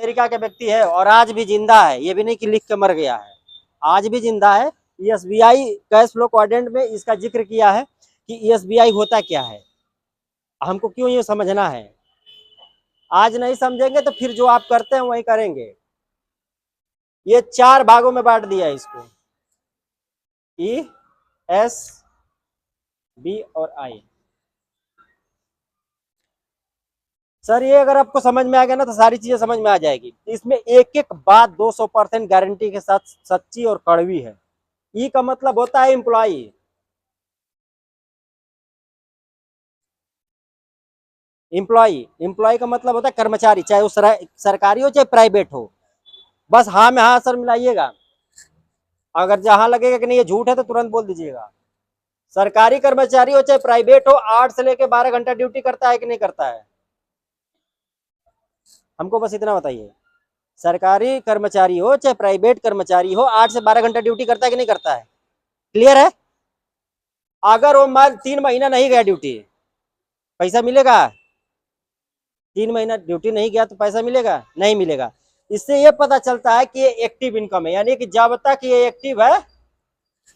America के व्यक्ति है और आज भी जिंदा है, ये भी नहीं कि लिख के मर गया है, आज भी जिंदा है। एसबीआई कैश फ्लो क्वाड्रेंट में इसका जिक्र किया है कि एसबीआई होता क्या है, हमको क्यों ये समझना है। आज नहीं समझेंगे तो फिर जो आप करते हैं वही करेंगे। ये 4 भागों में बांट दिया है इसको, ई, एस, बी और आई। सर ये अगर आपको समझ में आ गया ना तो सारी चीजें समझ में आ जाएगी। इसमें एक एक बात 200% गारंटी के साथ सच्ची और कड़वी है। ई का मतलब होता है एम्प्लॉई, एम्प्लॉय का मतलब होता है कर्मचारी, चाहे वो सरकारी हो चाहे प्राइवेट हो। बस हाँ में हाँ सर मिलाइएगा, अगर जहां लगेगा कि नहीं ये झूठ है तो तुरंत बोल दीजिएगा। सरकारी कर्मचारी हो चाहे प्राइवेट हो, 8 से लेके 12 घंटा ड्यूटी करता है कि नहीं करता है, हमको बस इतना बताइए। सरकारी कर्मचारी हो चाहे प्राइवेट कर्मचारी हो, 8 से 12 घंटा ड्यूटी करता है कि नहीं करता है, क्लियर है। अगर वो मान 3 महीना नहीं गया ड्यूटी, पैसा मिलेगा? 3 महीना ड्यूटी नहीं गया तो पैसा मिलेगा? नहीं मिलेगा। इससे ये पता चलता है कि ये एक्टिव इनकम है, यानी कि जब तक ये एक्टिव है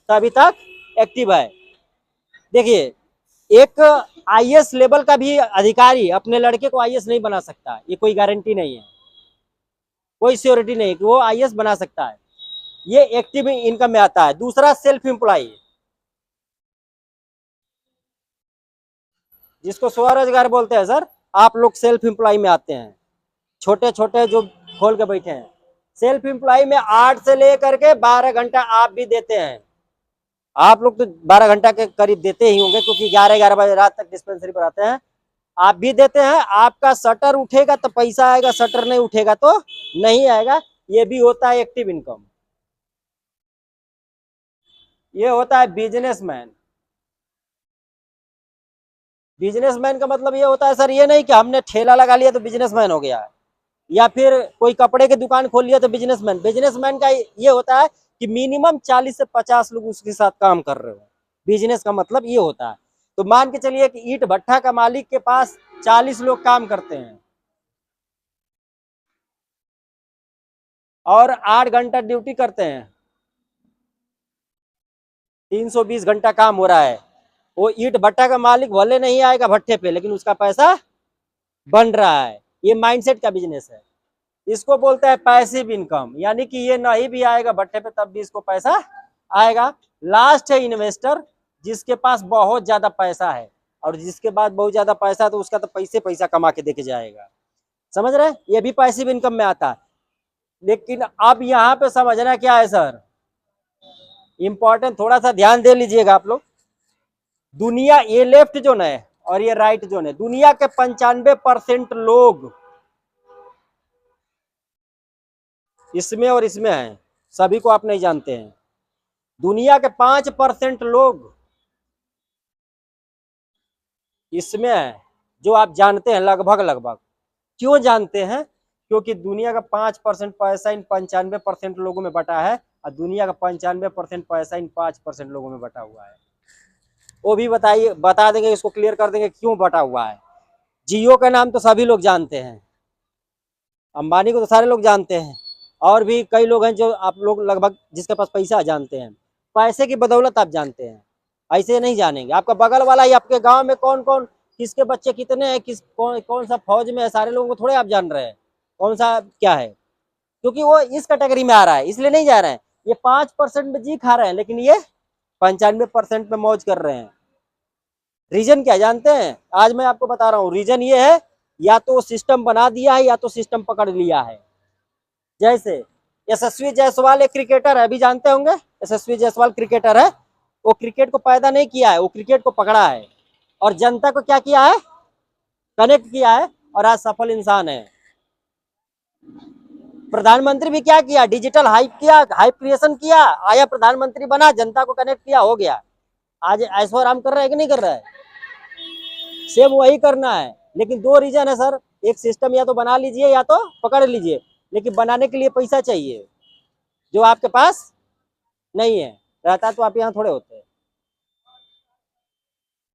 तभी तक एक्टिव है। देखिए, एक आईएएस लेवल का भी अधिकारी अपने लड़के को आईएएस नहीं बना सकता, ये कोई गारंटी नहीं है, कोई श्योरिटी नहीं कि वो आईएएस बना सकता है। ये एक्टिव इनकम में आता है। दूसरा सेल्फ एम्प्लॉय, जिसको स्वरोजगार बोलते हैं सर, आप लोग सेल्फ एम्प्लॉय में आते हैं, छोटे छोटे जो खोल के बैठे हैं। सेल्फ एम्प्लॉय में 8 से लेकर के 12 घंटा आप भी देते हैं। आप लोग तो 12 घंटा के करीब देते ही होंगे, क्योंकि 11-11 बजे रात तक डिस्पेंसरी पर आते हैं। आप भी देते हैं। आपका शटर उठेगा तो पैसा आएगा, शटर नहीं उठेगा तो नहीं आएगा। ये भी होता है एक्टिव इनकम। ये होता है बिजनेसमैन। बिजनेसमैन का मतलब ये होता है सर, ये नहीं कि हमने ठेला लगा लिया तो बिजनेसमैन हो गया, या फिर कोई कपड़े की दुकान खोल लिया तो बिजनेसमैन। बिजनेसमैन का ये होता है कि मिनिमम 40 से 50 लोग उसके साथ काम कर रहे हो। बिजनेस का मतलब ये होता है। तो मान के चलिए कि ईंट भट्ठा का मालिक के पास 40 लोग काम करते हैं और 8 घंटा ड्यूटी करते हैं, 320 घंटा काम हो रहा है। वो ईंट भट्टा का मालिक भले नहीं आएगा भट्टे पे, लेकिन उसका पैसा बन रहा है। ये माइंडसेट का बिजनेस है। इसको बोलते हैं पैसिव इनकम, यानी कि ये नहीं भी आएगा भट्टे पे तब भी इसको पैसा आएगा। लास्ट है इन्वेस्टर, जिसके पास बहुत ज्यादा पैसा है, और जिसके पास बहुत ज्यादा पैसा है तो उसका तो पैसा कमा के देके जाएगा, समझ रहे हैं। ये भी पैसिव इनकम में आता है। लेकिन अब यहाँ पे समझना क्या है सर, इंपॉर्टेंट, थोड़ा सा ध्यान दे लीजिएगा आप लोग। दुनिया, ये लेफ्ट जोन है और ये राइट जोन है, दुनिया के 95% लोग इसमें और इसमें हैं, सभी को आप नहीं जानते हैं। दुनिया के 5% लोग इसमें है, जो आप जानते हैं लगभग। क्यों जानते हैं? क्योंकि दुनिया का 5% पैसा इन 95% लोगों में बटा है, और दुनिया का 95% पैसा इन 5% लोगों में बटा हुआ है। वो भी बताइए, बता देंगे, इसको क्लियर कर देंगे क्यों बटा हुआ है। जियो का नाम तो सभी लोग जानते हैं, अंबानी को तो सारे लोग जानते हैं, और भी कई लोग हैं जो आप लोग लगभग जिसके पास पैसा जानते हैं। पैसे की बदौलत आप जानते हैं, ऐसे नहीं जानेंगे। आपका बगल वाला ही, आपके गांव में कौन कौन, किसके बच्चे कितने हैं, कौन सा फौज में है, सारे लोगों को थोड़े आप जान रहे हैं कौन सा क्या है, क्योंकि वो इस कैटेगरी में आ रहा है, इसलिए नहीं जा रहे हैं। ये 5% में जी खा रहे हैं, लेकिन ये 95% में मौज कर रहे हैं। रीजन क्या जानते हैं? आज मैं आपको बता रहा हूँ। रीजन ये है, या तो सिस्टम बना दिया है या तो सिस्टम पकड़ लिया है। जैसे यशस्वी जायसवाल एक क्रिकेटर है, अभी जानते होंगे, यशस्वी जायसवाल क्रिकेटर है। वो क्रिकेट को पैदा नहीं किया है, वो क्रिकेट को पकड़ा है और जनता को क्या किया है, कनेक्ट किया है, और आज सफल इंसान है। प्रधानमंत्री भी क्या किया, डिजिटल हाइप किया, हाइप क्रिएशन किया, आया प्रधानमंत्री बना, जनता को कनेक्ट किया, हो गया। आज ऐशो आराम कर रहा है कि नहीं कर रहा है? सेम वही करना है। लेकिन 2 रीजन है सर, एक सिस्टम या तो बना लीजिए या तो पकड़ लीजिए, लेकिन बनाने के लिए पैसा चाहिए, जो आपके पास नहीं है। रहता तो आप यहाँ थोड़े होते हैं।